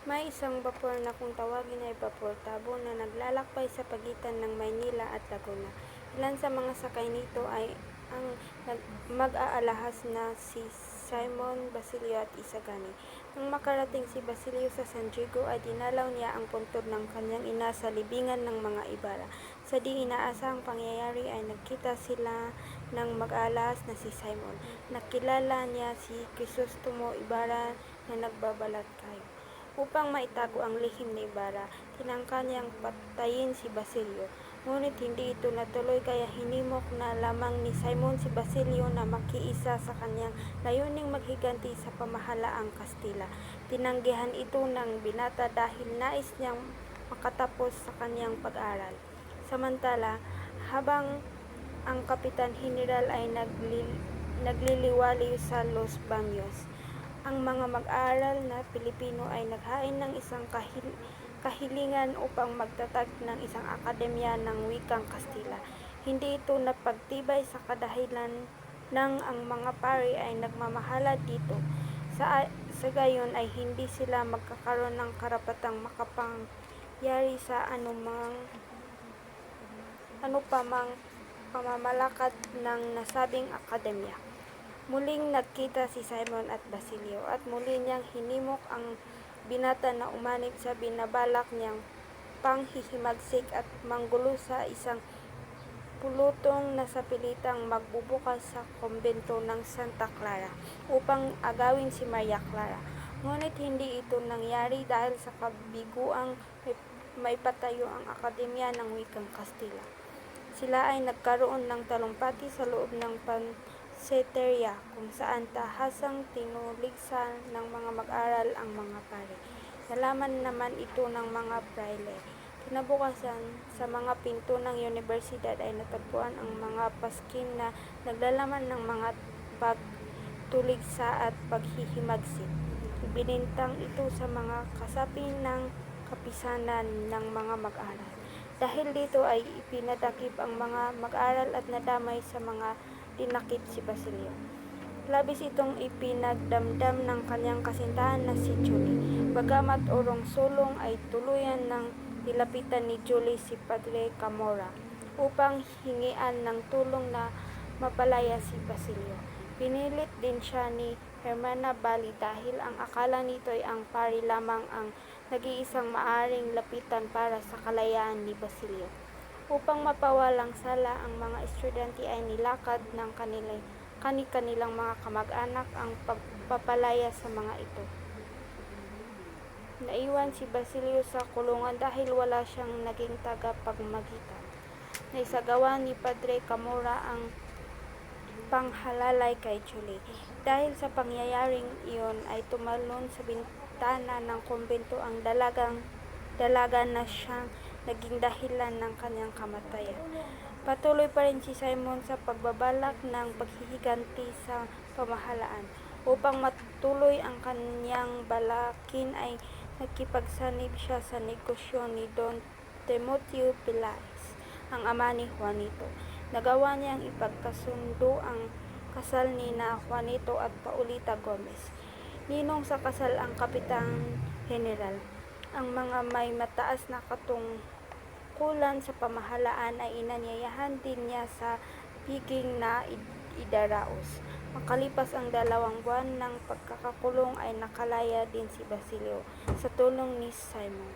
May isang bapor na kung tawagin ay Bapor Tabo na naglalakbay sa pagitan ng Maynila at Laguna. Ilan sa mga sakay nito ay ang mag-aalahas na si Simon, Basilio at Isagani. Nang makarating si Basilio sa San Diego ay dinalaw niya ang puntod ng kanyang ina sa libingan ng mga Ibarra. Sa di inaasahang pangyayari ay nagkita sila ng mag-aalahas na si Simon. Nakilala niya si Crisostomo Ibarra na nagbabalat kayo. Upang maitago ang lihim ni Ibarra, tinangka niyang patayin si Basilio. Ngunit hindi ito natuloy kaya hinimok na lamang ni Simon si Basilio na makiisa sa kanyang layuning maghiganti sa pamahalaang Kastila. Tinanggihan ito ng binata dahil nais niyang makatapos sa kanyang pag-aaral. Samantala, habang ang Kapitan General ay nagliliwaliw sa Los Baños, ang mga mag-aaral na Pilipino ay naghain ng isang kahilingan upang magtatag ng isang akademya ng wikang Kastila. Hindi ito napagtibay sa kadahilan ng ang mga pari ay nagmamahala dito. Sa gayon ay hindi sila magkakaroon ng karapatang makapangyari sa anupamang pamamalakad ng nasabing akademya. Muling nagkita si Simon at Basilio at muli niyang hinimok ang binata na umanib sa binabalak niyang panghihimagsik at manggulo sa isang pulutong na sa pilitang magbubukas sa kumbento ng Santa Clara upang agawin si Maria Clara. Ngunit hindi ito nangyari dahil sa kabiguang maipatayo ang Akademya ng Wikang Kastila. Sila ay nagkaroon ng talumpati sa loob ng Panseteria kung saan tahasang tinuligsa ng mga mag-aral ang mga pari. Nalaman naman ito ng mga praile. Kinabukasan, sa mga pinto ng universidad ay natagpuan ang mga paskin na naglalaman ng mga pagtuligsa at paghihimagsik. Ibinintang ito sa mga kasapi ng kapisanan ng mga mag-aral. Dahil dito ay ipinadakip ang mga mag-aral at nadamay sa mga dinakip si Basilio. Labis itong ipinagdamdam ng kanyang kasintahan na si Julie. Bagamat urong-sulong ay tuluyan ng nilapitan ni Julie si Padre Camora upang hingian ng tulong na mapalaya si Basilio. Pinilit din siya ni Hermana Bali dahil ang akala nito ay ang pari lamang ang nag-iisang maaring lapitan para sa kalayaan ni Basilio. Upang mapawalang sala, ang mga estudyante ay nilakad ng kanilang mga kamag-anak ang pagpapalaya sa mga ito. Naiwan si Basilio sa kulungan dahil wala siyang naging tagapagmagitan. Naisagawa ni Padre Camora ang panghalalay kay Julie. Dahil sa pangyayaring iyon ay tumalon sa bintana ng kumbento ang dalaga na siyang naging dahilan ng kanyang kamatayan. Patuloy pa rin si Simon sa pagbabalak ng paghihiganti sa pamahalaan. Upang matuloy ang kanyang balakin ay nakipagsanib siya sa negosyo ni Don Timoteo Pilares, ang ama ni Juanito. Nagawa niyang ipagkasundo ang kasal ni na Juanito at Paulita Gomez. Ninong sa kasal ang Kapitan General. Ang mga may mataas na katungkulan sa pamahalaan ay inanyayahan din niya sa piging na idaraos. Makalipas ang 2 buwan ng pagkakakulong ay nakalaya din si Basilio sa tulong ni Simon.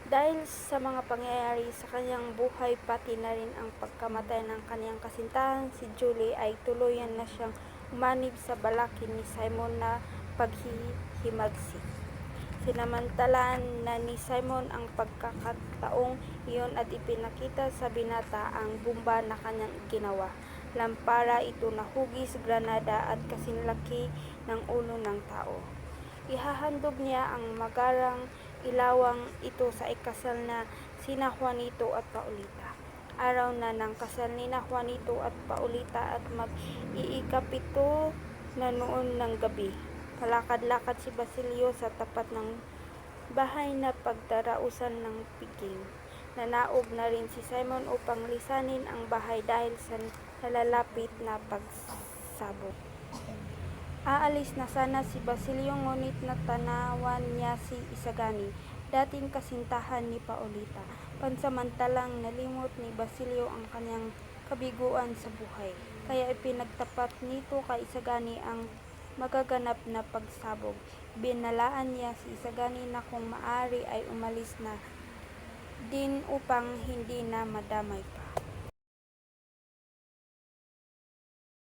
Dahil sa mga pangyayari sa kanyang buhay pati na rin ang pagkamatay ng kanyang kasintahan, si Julie ay tuluyan na siyang umanib sa balakin ni Simon na paghihimagsik. Sinamantalaan na ni Simon ang pagkakataong iyon at ipinakita sa binata ang bomba na kanyang ginawa. Lampara ito na hugis, granada at kasinlaki ng ulo ng tao. Ihahandog niya ang magarang ilawang ito sa ikasal na sina Juanito at Paulita. Araw na ng kasal nina Juanito at Paulita at mag-iikapito na noon ng gabi. Palakad-lakad si Basilio sa tapat ng bahay na pagdarausan ng piging. Nanaog na rin si Simon upang lisanin ang bahay dahil sa nalalapit na pagsabog. Aalis na sana si Basilio ngunit natanawan niya si Isagani, dating kasintahan ni Paulita. Pansamantalang nalimot ni Basilio ang kanyang kabiguan sa buhay, kaya ipinagtapat nito kay Isagani ang magaganap na pagsabog. Binalaan niya si Isagani na kung maaari ay umalis na din upang hindi na madamay pa.